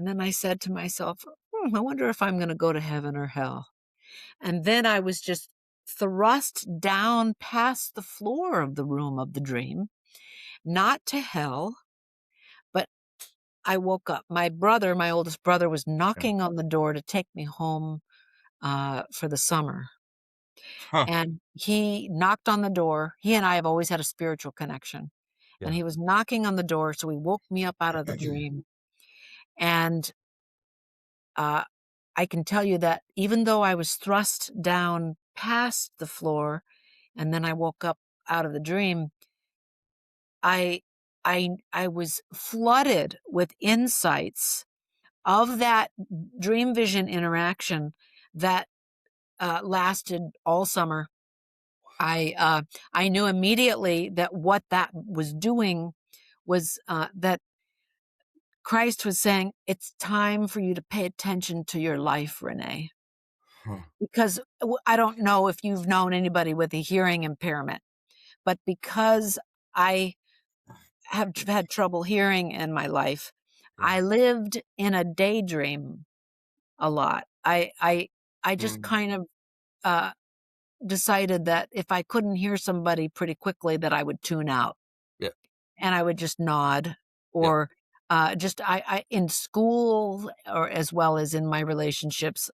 And then I said to myself, I wonder if I'm going to go to heaven or hell. And then I was just thrust down past the floor of the room of the dream, not to hell, but I woke up. My brother, my oldest brother, was Yeah. knocking on the door to take me home for the summer. Huh. And he knocked on the door. He and I have always had a spiritual connection. And Yeah. he was knocking on the door. So he woke me up out of the dream. And uh, I can tell you that even though I was thrust down past the floor and then I woke up out of the dream, I I was flooded with insights of that dream vision interaction that lasted all summer. I knew immediately that what that was doing was that Christ was saying, "It's time for you to pay attention to your life, Renee." Huh. Because I don't know if you've known anybody with a hearing impairment, but because I have had trouble hearing in my life, Yeah. I lived in a daydream a lot. I just Mm. kind of uh, decided that if I couldn't hear somebody pretty quickly, that I would tune out Yeah. and I would just nod Yeah. or just I in school or as well as in my relationships.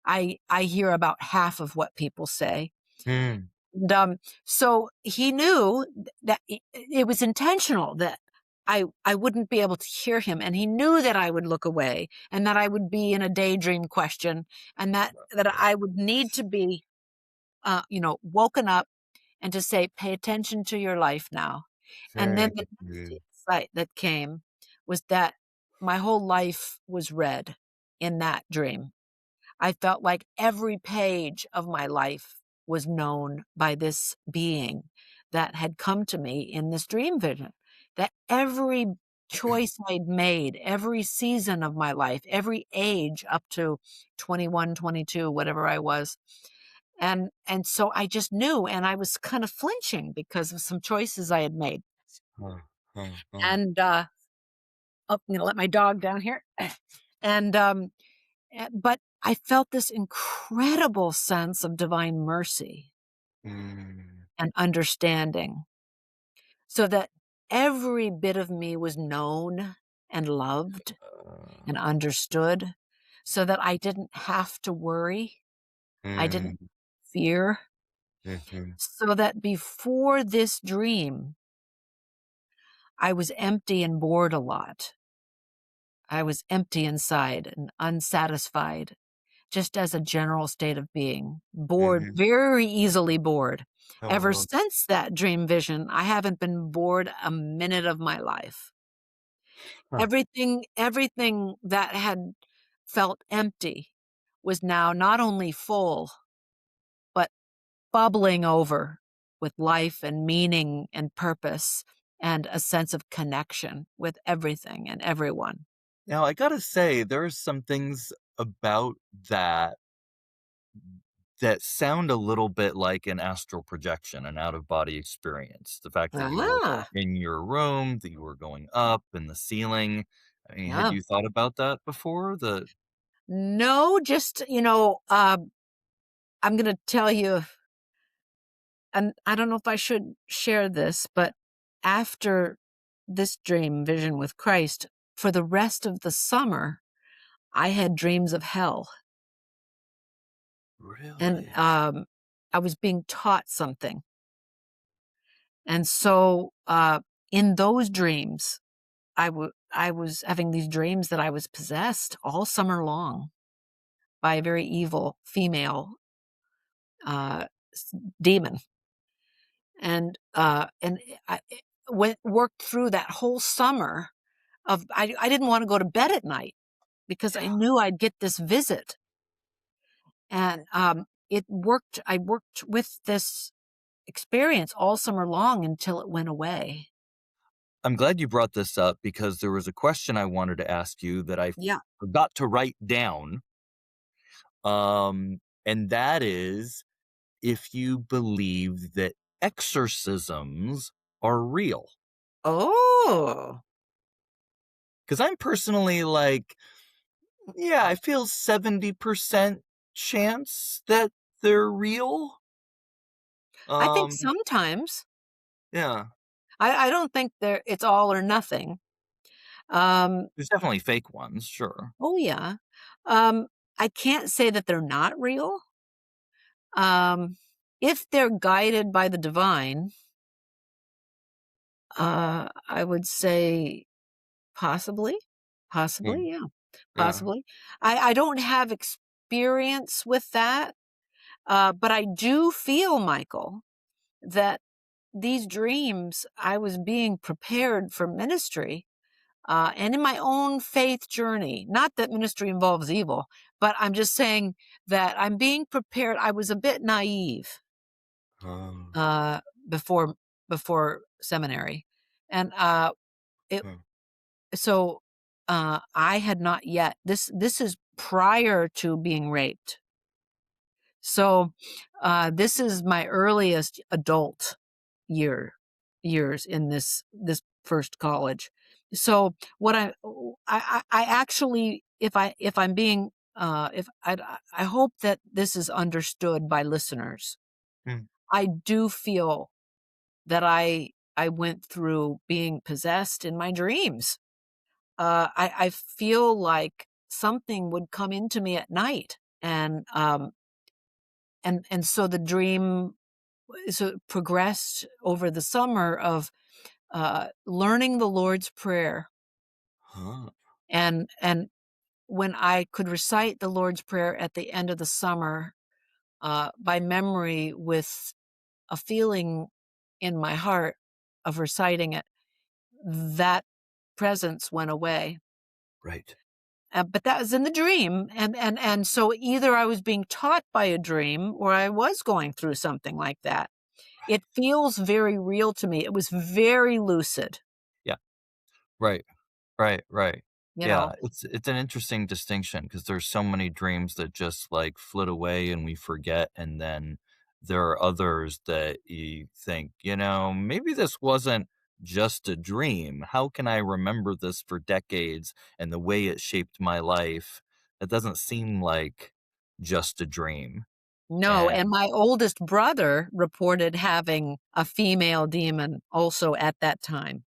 I hear about half of what people say. Mm. And, so he knew that it was intentional that I wouldn't be able to hear him, and he knew that I would look away and that I would be in a daydream question, and that I would need to be, woken up and to say, "Pay attention to your life now." And then Very the next good. insight that came was that my whole life was read in that dream. I felt like every page of my life was known by this being that had come to me in this dream vision. That every choice I'd made, every season of my life, every age up to 21, 22, whatever I was. And so I just knew, and I was kind of flinching because of some choices I had made. Huh. Huh. Huh. And I'm gonna let my dog down here. And but I felt this incredible sense of divine mercy Mm. and understanding, so that every bit of me was known and loved Uh, and understood, so that I didn't have to worry. I didn't mm. fear. Mhm. So that before this dream, I was empty and bored a lot. I was empty inside and unsatisfied, just as a general state of being. Bored, Mhm. very easily bored. Ever Oh. since that dream vision, I haven't been bored a minute of my life. Huh. Everything that had felt empty was now not only full, but bubbling over with life and meaning and purpose and a sense of connection with everything and everyone. Now, I gotta say, there are some things about that that sound a little bit like an astral projection, an out-of-body experience. The fact that you were Ah, in your room, that you were going up in the ceiling. I mean, had yeah. you thought about that before? The No, just, I'm gonna tell you, and I don't know if I should share this, but after this dream vision with Christ, for the rest of the summer, I had dreams of hell. And Really? I was being taught something. And so in those dreams, I was having these dreams that I was possessed all summer long by a very evil female uh, demon. And I went worked through that whole summer of I didn't wanna go to bed at night because I Yeah. knew I'd get this visit, and, I worked with this experience all summer long until it went away. I'm glad you brought this up because there was a question I wanted to ask you that I Yeah. forgot to write down. And that is if you believe that exorcisms are real. Oh, 'Cause I'm personally like, yeah, I feel 70% chance that they're real. I think Um, sometimes. yeah, I don't think it's all or nothing. Um, there's definitely fake ones, sure. oh, yeah. Um, I can't say that they're not real. Um, if they're guided by the divine, I would say possibly. Mm, Possibly, yeah, yeah. possibly. I don't have experience with that, but I do feel, Michael, that these dreams, I was being prepared for ministry, and in my own faith journey. Not that ministry involves evil, but I'm just saying that I'm being prepared. I was a bit naive Oh, uh, before seminary, and it huh, so I had not yet. This is prior to being raped. So this is my earliest adult year years in this first college. So what I actually, if I'm being if I hope that this is understood by listeners. mm, I do feel that I went through being possessed in my dreams. I feel like something would come into me at night, and so the dream progressed over the summer of learning the Lord's Prayer, huh, and when I could recite the Lord's Prayer at the end of the summer by memory with a feeling in my heart of reciting it, that presence went away. right. But that was in the dream, and so either I was being taught by a dream or I was going through something like that. It Right. feels very real to me. It was very lucid, Yeah, right. Right, right. you Yeah, know? it's an interesting distinction because there's so many dreams that just, like, flit away and we forget, and then there are others that you think, "Maybe this wasn't just a dream. How can I remember this for decades and the way it shaped my life? It doesn't seem like just a dream." No, And and my oldest brother reported having a female demon also at that time.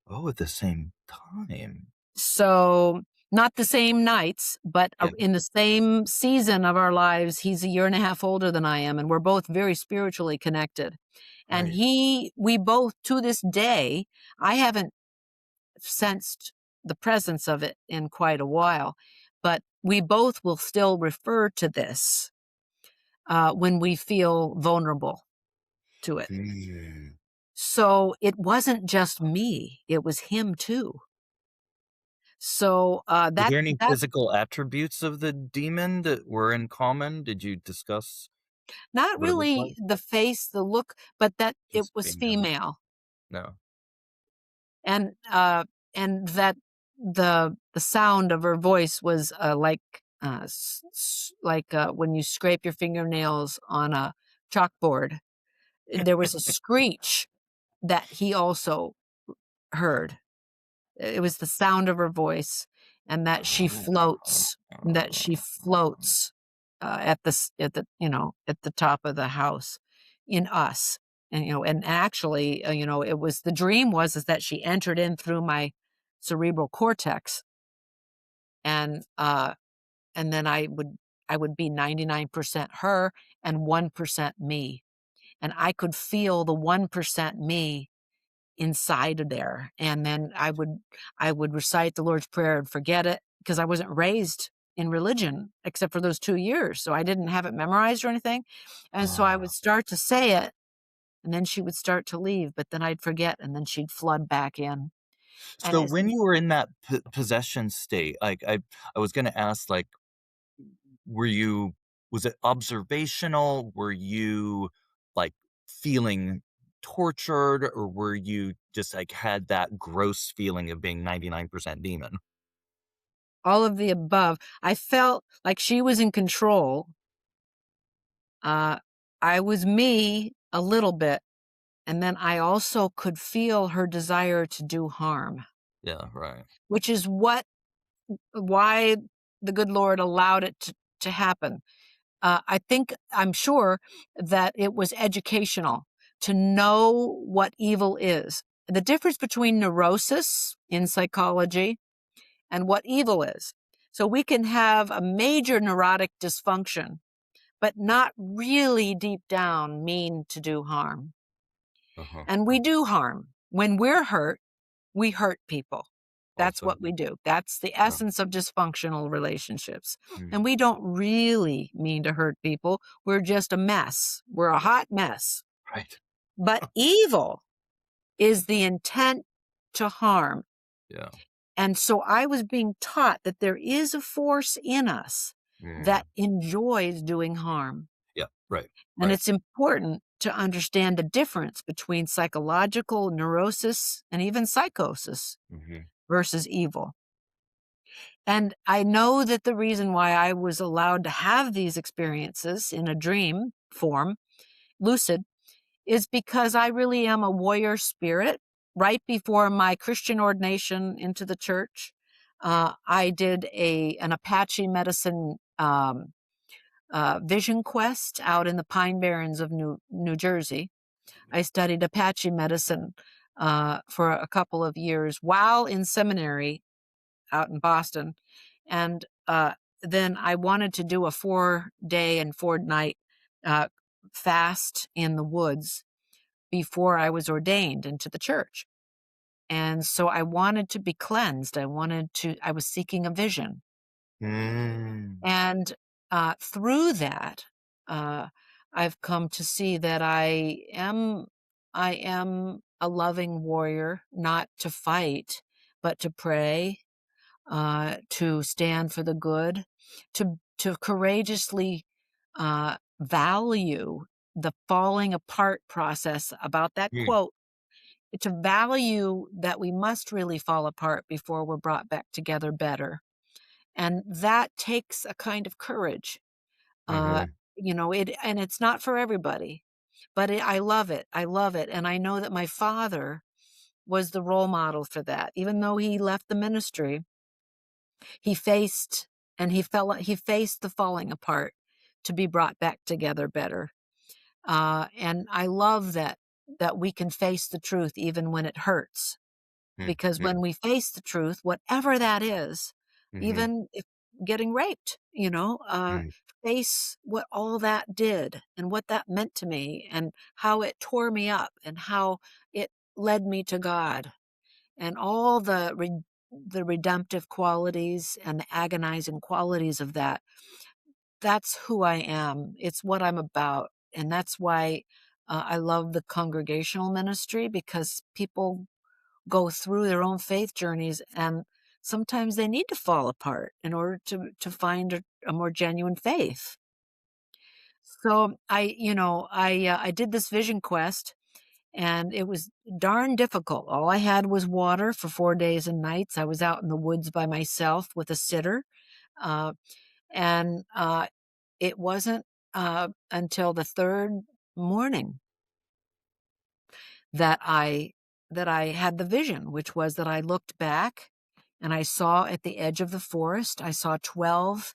oh, at the same time. So, not the same nights, but Yeah, in the same season of our lives. He's a year and a half older than I am, and we're both very spiritually connected. And right. we both, to this day, I haven't sensed the presence of it in quite a while, but we both will still refer to this when we feel vulnerable to it. Hmm. So it wasn't just me, it was him too. So, Were there any that physical attributes of the demon that were in common? Did you discuss not what it looked like? really the face, the look, but that it Just was female? female, No. and, that the sound of her voice was, like, like, when you scrape your fingernails on a chalkboard. There was a screech that he also heard. It was the sound of her voice, and that she floats, at at the top of the house in us. And, and actually, it was the dream was is that she entered in through my cerebral cortex, and, and then I would be 99% her and 1% me, and I could feel the 1% me inside of there. And then I would recite the Lord's Prayer and forget it because I wasn't raised in religion except for those 2 years, so I didn't have it memorized or anything, and so I Ah. would start to say it, and then she would start to leave, but then I'd forget, and then she'd flood back in, and So it's when you were in that possession state, like, I was gonna ask, like, were you was it observational? Were you, like, feeling tortured, or were you just, like, had that gross feeling of being 99% demon? all of the above. I felt like she was in control, uh, I was me a little bit, and then I also could feel her desire to do harm. Yeah, right. which is why the good Lord allowed it to happen. I'm sure that it was educational to know what evil is. The difference between neurosis in psychology and what evil is. So we can have a major neurotic dysfunction, but not really deep down mean to do harm. Uh-huh. And we do harm. When we're hurt, we hurt people. That's what we Often. do. That's the Yeah. essence of dysfunctional relationships. And Mm. we don't really mean to hurt people. We're just a mess. We're a hot mess. Right. But evil is the intent to harm. Yeah. And so I was being taught that there is a force in us Mm. that enjoys doing harm. Yeah. Right. And Right. it's important to understand the difference between psychological neurosis and even psychosis Mhm. versus evil. And I know that the reason why I was allowed to have these experiences in a dream form, lucid, is because I really am a warrior spirit. Right before my Christian ordination into the church, I did an Apache medicine vision quest out in the Pine Barrens of New Jersey. I studied Apache medicine for a couple of years while in seminary out in Boston. And then I wanted to do a 4-day and 4-night uh, fast in the woods before I was ordained into the church. And so I wanted to be cleansed. I was seeking a vision. Mm. And through that, uh, I've come to see that I am a loving warrior, not to fight, but to pray, to stand for the good, to courageously value the falling apart process about that Mm. quote, to value that we must really fall apart before we're brought back together better. And that takes a kind of courage. Uh, Mhm. and it's not for everybody, but I love it. I love it. And I know that my father was the role model for that. Even though he left the ministry, he faced he faced the falling apart to be brought back together better. And I love that we can face the truth even when it hurts, Mm. because when Mm. we face the truth, whatever that is, Mhm. even if getting raped, Mm. face what all that did and what that meant to me and how it tore me up and how it led me to God and all the redemptive qualities and the agonizing qualities of that. That's who I am. It's what I'm about. And that's why I love the congregational ministry, because people go through their own faith journeys and sometimes they need to fall apart in order to find a more genuine faith. So I did this vision quest, and it was darn difficult. All I had was water for 4 days and nights. I was out in the woods by myself with a sitter. Uh, and it wasn't until the third morning that I had the vision, which was that I looked back and I saw at the edge of the forest, I saw 12,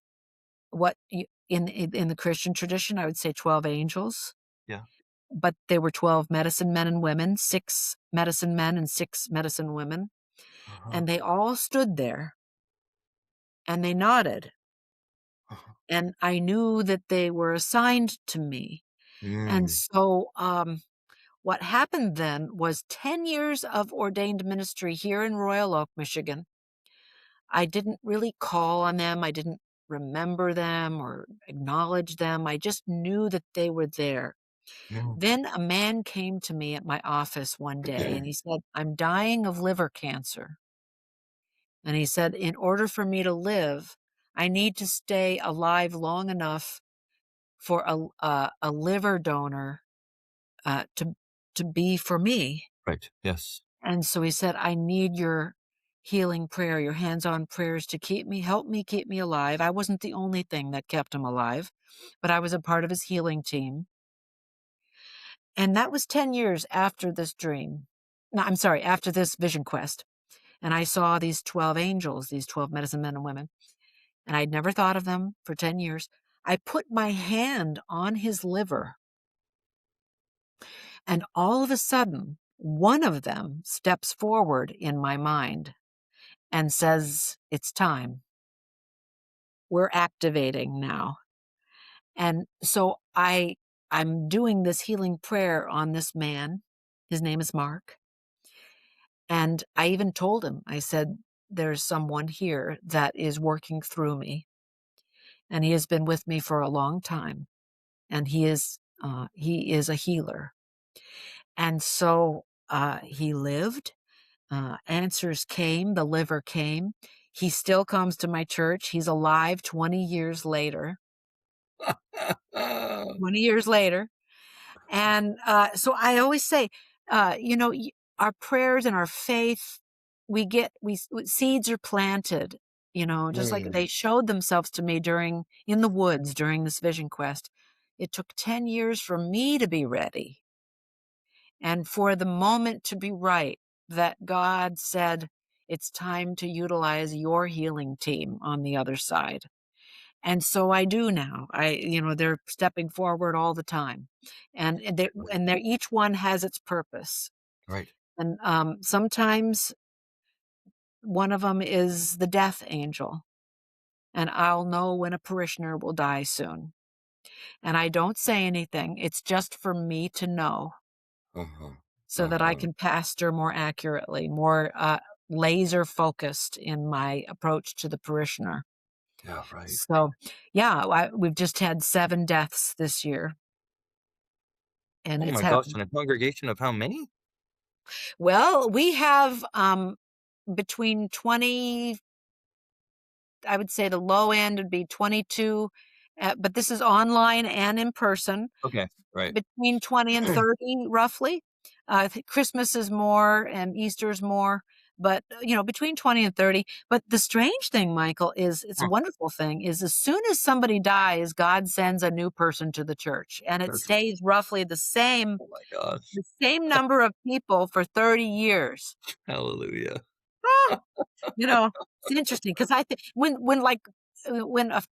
in the Christian tradition, I would say 12 angels, Yeah. but they were 12 medicine men and women, 6 medicine men and 6 medicine women, Uh-huh. and they all stood there and they nodded, Uh-huh. and I knew that they were assigned to me. And Mm. so, what happened then was 10 years of ordained ministry here in Royal Oak, Michigan. I didn't really call on them. I didn't remember them or acknowledge them. I just knew that they were there. Mm. Then a man came to me at my office one day and he said, "I'm dying of liver cancer." And he said, "In order for me to live, I need to stay alive long enough for a liver donor to be for me." Right. Yes. And so he said, "I need your healing prayer, your hands-on prayers to help me keep me alive." I wasn't the only thing that kept him alive, but I was a part of his healing team. And that was 10 years after this dream. No, I'm sorry, after this vision quest. and I saw these 12 angels, these 12 medicine men and women, and I'd never thought of them for 10 years. I put my hand on his liver, and all of a sudden, one of them steps forward in my mind and says, "It's time. We're activating now." And so I'm doing this healing prayer on this man. His name is Mark. And I even told him, I said, "There's someone here that is working through me, and he has been with me for a long time, and he is a healer." And so he lived. Answers came. The liver came. He still comes to my church. He's alive 20 years later. 20 years later. And so I always say, our prayers and our faith, seeds are planted, just like Mm, they showed themselves to me in the woods during this vision quest. It took 10 years for me to be ready and for the moment to be right that God said, it's time to utilize your healing team on the other side. And so I do now. They're stepping forward all the time, right, and they're each one has its purpose. right. And sometimes one of them is the death angel, and I'll know when a parishioner will die soon. And I don't say anything. It's just for me to know Uh-huh, so that I uh-huh. can pastor more accurately, more laser focused in my approach to the parishioner. Yeah, right. So, yeah, we've just had 7 deaths this year, and Oh it's my gosh, happened. in a congregation of how many? Well, we have, between 20, I would say the low end would be 22, but this is online and in person, Okay, right. between 20 and 30 roughly. I think Christmas is more and Easter is more, but, between 20 and 30. But the strange thing, Michael, is it's a Huh, wonderful thing, is as soon as somebody dies, God sends a new person to the church, and it that's stays roughly the same oh my gosh. the same number of people for 30 years. Hallelujah. Ah, it's interesting because I think when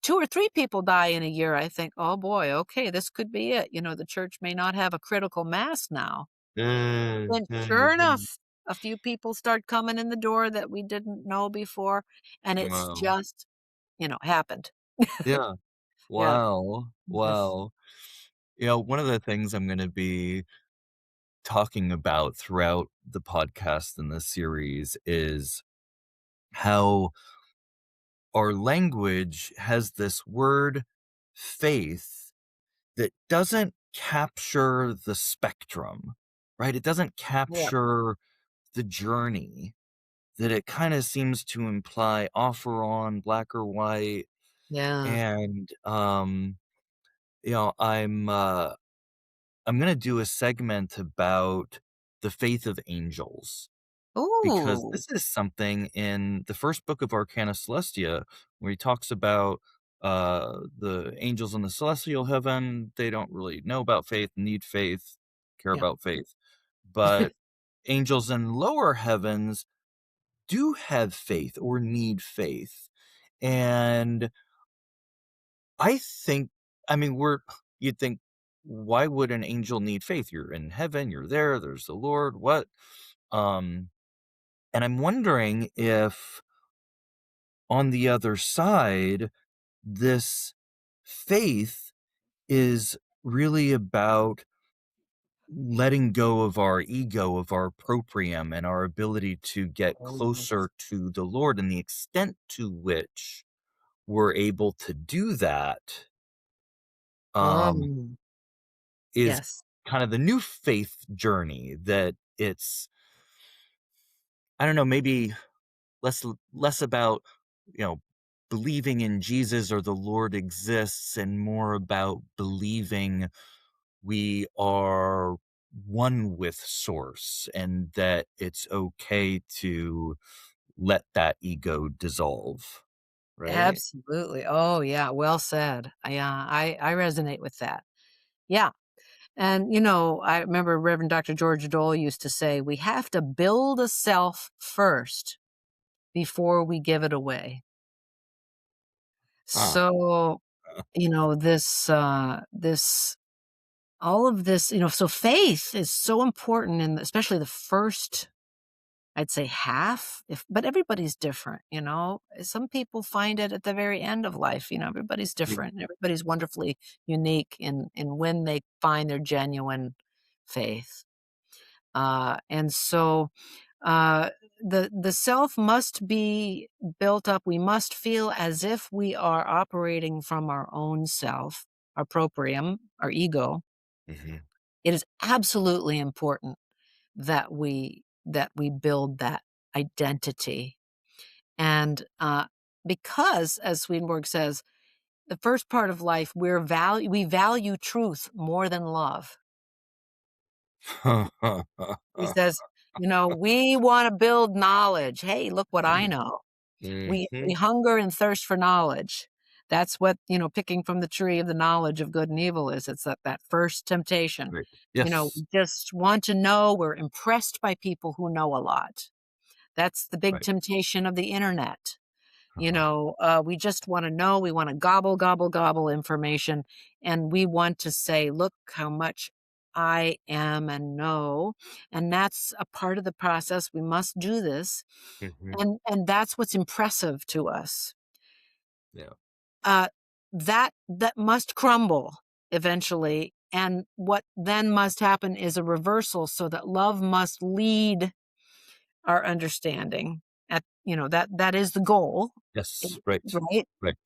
2 or 3 people die in a year, I think, "Oh boy, okay, this could be it." The church may not have a critical mass now. Mm, And sure mhm. enough, a few people start coming in the door that we didn't know before, and it's Wow. just, happened. Yeah. Yeah. Wow. Yes. Wow. One of the things I'm gonna be talking about throughout the podcast in this series is how our language has this word faith that doesn't capture the spectrum, right? It doesn't Yeah. capture the journey that it kind of seems to imply off or on, black or white. Yeah. And you know, I'm gonna do a segment about the faith of angels because Ooh. this is something in the first book of Arcana Celestia where he talks about the angels in the celestial heaven. They don't really know about faith, need faith, care Yeah. about faith. But angels in lower heavens do have faith or need faith. And I think, I mean, you'd think, why would an angel need faith? You're in heaven, you're there, there's the Lord, what? Um, and I'm wondering if on the other side, this faith is really about letting go of our ego, of our proprium, and our ability to get Oh, yes. closer to the Lord, and the extent to which we're able to do that, um, Um, is yes. kind of the new faith journey that it's I don't know, maybe less about, you know, believing in Jesus or the Lord exists and more about believing we are one with source and that it's okay to let that ego dissolve, right? Absolutely. Oh, yeah, well said. I resonate with that. Yeah, and, I remember Reverend Doctor George Dole used to say, "We have to build a self first before we give it away. Ah, So, this all of this, so faith is so important in especially the first, I'd say half, if but everybody's different. Some people find it at the very end of life, everybody's mm, different. Everybody's wonderfully unique in when they find their genuine faith. And so uh, the self must be built up. We must feel as if we are operating from our own self, our proprium, our ego. mhm. It is absolutely important that we build that identity. And because, as Swedenborg says, the first part of life we value truth more than love. He says, we want to build knowledge. Hey, look what I know. We Mhm. hunger and thirst for knowledge. That's what, picking from the tree of the knowledge of good and evil is. It's that first temptation. Right. Yes. We just want to know. We're impressed by people who know a lot. That's the big Right. temptation of the internet. Uh-huh. We just want to know. We want to gobble, gobble, gobble information. And we want to say, look how much I am and know. And that's a part of the process. We must do this. Mhm. And that's what's impressive to us. Yeah. Uh, that must crumble eventually. And what then must happen is a reversal so that love must lead our understanding that is the goal, Yes. Right. right? Right.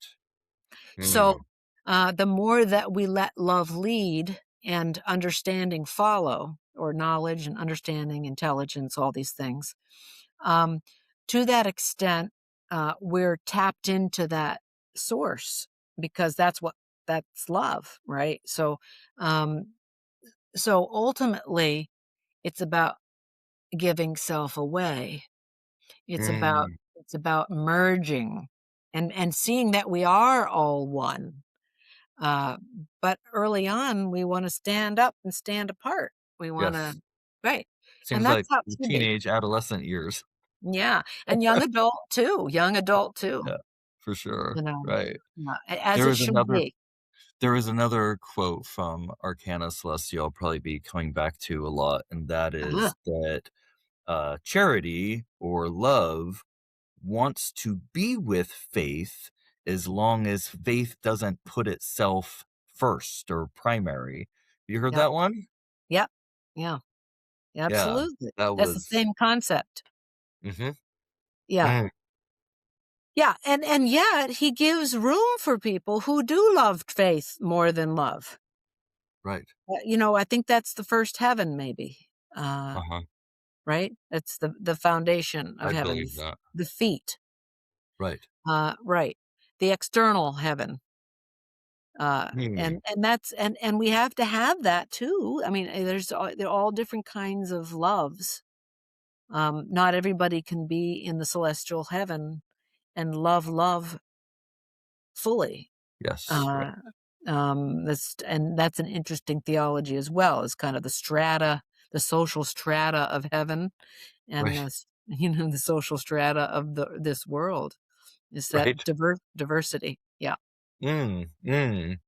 So Mm. the more that we let love lead and understanding follow, or knowledge and understanding, intelligence, all these things, um, to that extent, we're tapped into that source, because that's love, right? Um, so ultimately, it's about giving self away. It's about Mm. it's about merging and seeing that we are all one. Uh, but early on, we wanna stand up and stand apart. We wanna Yes. Right, and Seems that's like how it the should be. teenage adolescent years. Yeah, and young adult too, Yeah, for sure. Right. yeah, as There it was should another be. there is another quote from Arcana Celestia I'll probably be coming back to a lot, and that Uh-huh, is that, charity or love wants to be with faith as long as faith doesn't put itself first or primary. You heard yep, that one? yep, yeah, Yeah, absolutely. that That's the was same concept. mhm. Yeah. Mm, Yeah, and yet he gives room for people who do love faith more than love. right. I think that's the first heaven maybe, uh, Uh-huh. right? It's the foundation of I heaven, believe that. the feet, Right. right, the external heaven, Hmm. and that's and we have to have that too. I mean, there are all different kinds of loves. Not everybody can be in the celestial heaven and love fully. Yes, right, Uh, that's an interesting theology as well, is kind of the social strata of heaven, and right, the social strata of this world, is that right. diversity. Yeah. Mm, mm.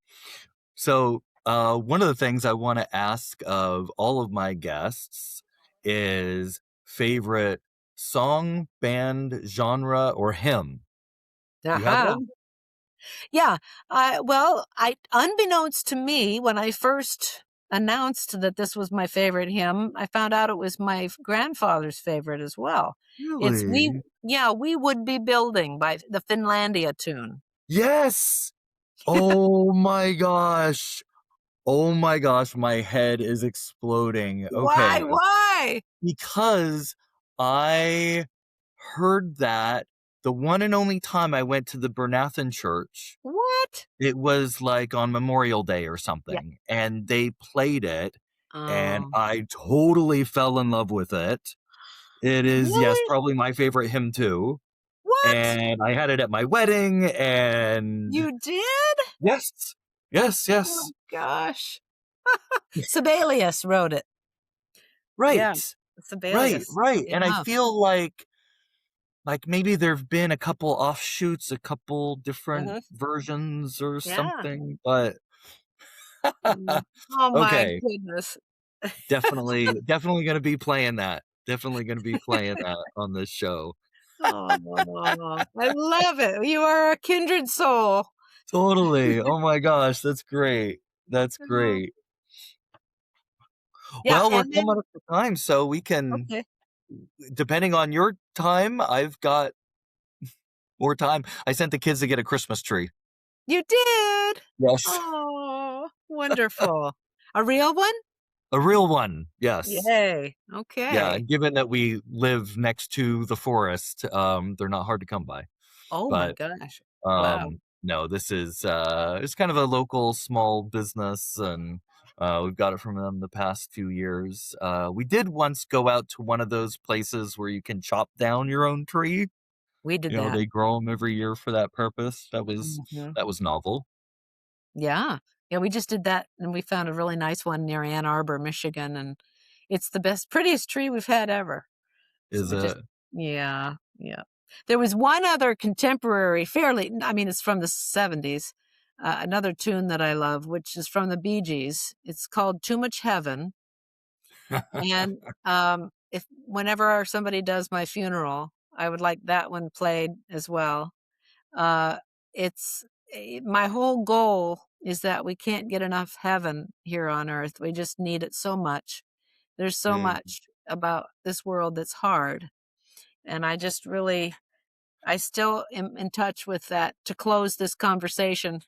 So, one of the things I wanna ask of all of my guests is favorite song, band, genre, or hymn. Do you have Aha. one? Yeah. I unbeknownst to me, when I first announced that this was my favorite hymn, I found out it was my grandfather's favorite as well. It's Really? We Would Be Building by the Finlandia tune. Yes! Oh my gosh. Oh my gosh, my head is exploding. Why? Okay, Why? because I heard that the one and only time I went to the Bernathen church, What? it was, like, on Memorial Day or Yeah. something, and they played it, and Oh, I totally fell in love with it. It is, yes, really? probably my favorite hymn too, What? and I had it at my wedding, and You did? yes. Yes, Oh yes. gosh. Sibelius wrote it. Yeah, Right. Right, Sibelius. right, and I Yeah. feel like like, maybe there've been a couple offshoots, a couple different Mhm. versions or Yeah. something, but Mm. Oh my okay, goodness. definitely gonna be playing that. Definitely gonna be playing that on this show. Oh, I love it. You are a kindred soul. Totally. Oh my gosh, that's great. That's Oh. great. Yeah, Well, we're and coming then up to time, so we can okay. depending on your time, I've got more time. I sent the kids to get a Christmas tree. You did? Yes. Oh, wonderful. A real one? A real one, yes. Yay. Yeah, Okay. and given that we live next to the forest, they're not hard to come by. Oh my But, gosh. Wow. no, this is, it's kind of a local small business, and, we've got it from them the past few years. We did once go out to one of those places where you can chop down your own tree. We did You know, that. they grow them every year for that purpose. Mhm. That was novel. Yeah. Yeah, we just did that, and we found a really nice one near Ann Arbor, Michigan, and it's the best prettiest tree we've had ever. So Is we just it? yeah, yeah. There was one other contemporary, fairly I mean, it's from the '70s, another tune that I love, which is from the Bee Gees. It's called "Too Much Heaven," and, if whenever somebody does my funeral, I would like that one played as well. Uh, it's my whole goal is that we can't get enough heaven here on earth. We just need it so much. There's so Mm, much about this world that's hard. And I just really, I still am in touch with that. To close this conversation,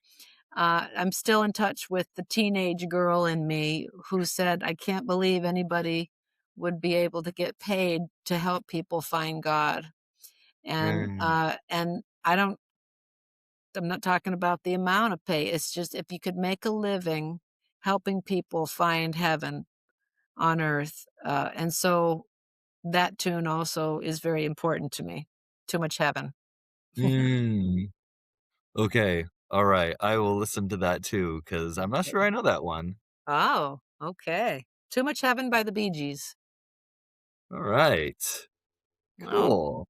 I'm still in touch with the teenage girl in me who said, I can't believe anybody would be able to get paid to help people find God. mm, And I'm not talking about the amount of pay. It's just if you could make a living helping people find heaven on earth. And so that tune also is very important to me. Too much heaven. mm. Okay, alright, I will listen to that too, because 'cause I'm not sure I know that one. Oh, okay. Too Much Heaven by the Bee Gees. Alright, Oh, cool.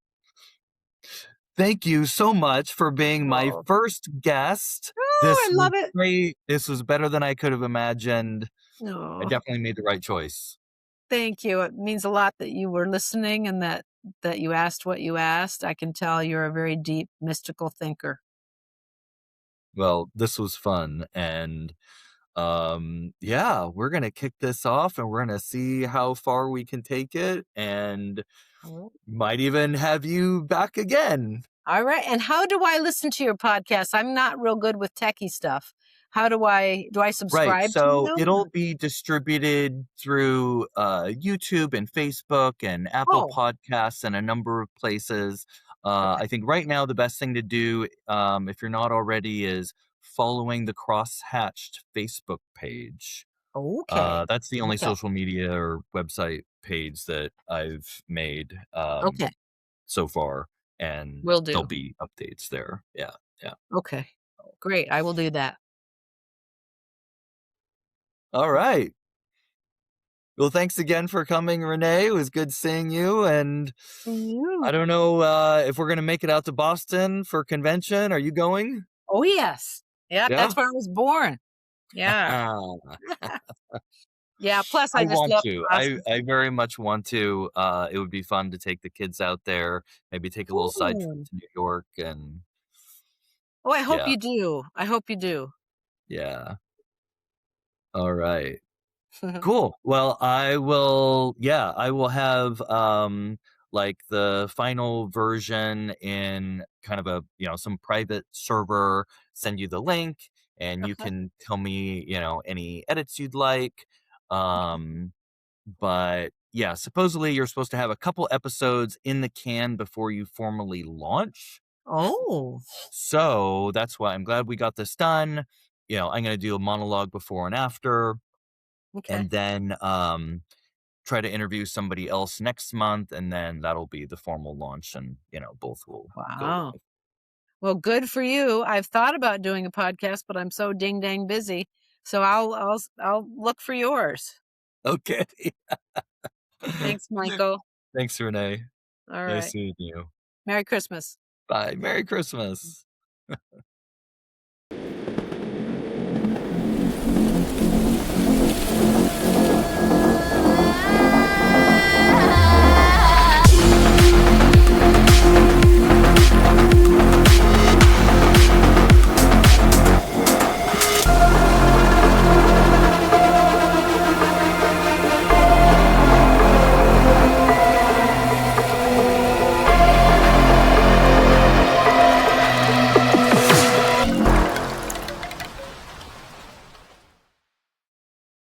Thank you so much for being my oh, first guest. oh, This I was love it. great. This was better than I could have imagined. I Oh, definitely made the right choice. thank you. It means a lot that you were listening and that you asked what you asked. I can tell you're a very deep mystical thinker. Well, this was fun, and, yeah, we're gonna kick this off, and we're gonna see how far we can take it, and might even have you back again. All right. And how do I listen to your podcast? I'm not real good with techie stuff. How do I Right, subscribe to so you? it'll be distributed through, YouTube and Facebook and Apple Oh, Podcasts and a number of places. okay. I think right now the best thing to do, if you're not already, is following the Crosshatched Facebook page. Okay. That's the only Okay. social media or website page that I've made, Okay. so far, and Will there'll do. be updates there. Yeah, yeah. Okay. Great. I will do that. Alright. Well, thanks again for coming, Renee. It was good seeing you, and See I you. don't know, if we're gonna make it out to Boston for convention. Are you going? Oh, yes. Yeah, Yeah? that's where I was born. Yeah. Yeah. Plus, I I just want love to. Boston. I very much want to. It would be fun to take the kids out there, maybe take a little side trip Ooh. to New York, and Oh, I hope yeah, you do. I hope you do. yeah. Alright. Cool. Well, I will have, like, the final version in kind of a, some private server, send you the link, and you Okay. can tell me, any edits you'd like. Okay. Um, but yeah, supposedly you're supposed to have a couple episodes in the can before you formally launch. Oh, So that's why I'm glad we got this done. I'm gonna do a monologue before and after, okay. and then try to interview somebody else next month, and then that'll be the formal launch, and both will go Wow. live. Well, good for you. I've thought about doing a podcast, but I'm so ding dang busy. So I'll look for yours. Okay. Thanks, Michael. Thanks, Renee. All Nice right. seeing you. Merry Christmas. Bye. Merry Christmas.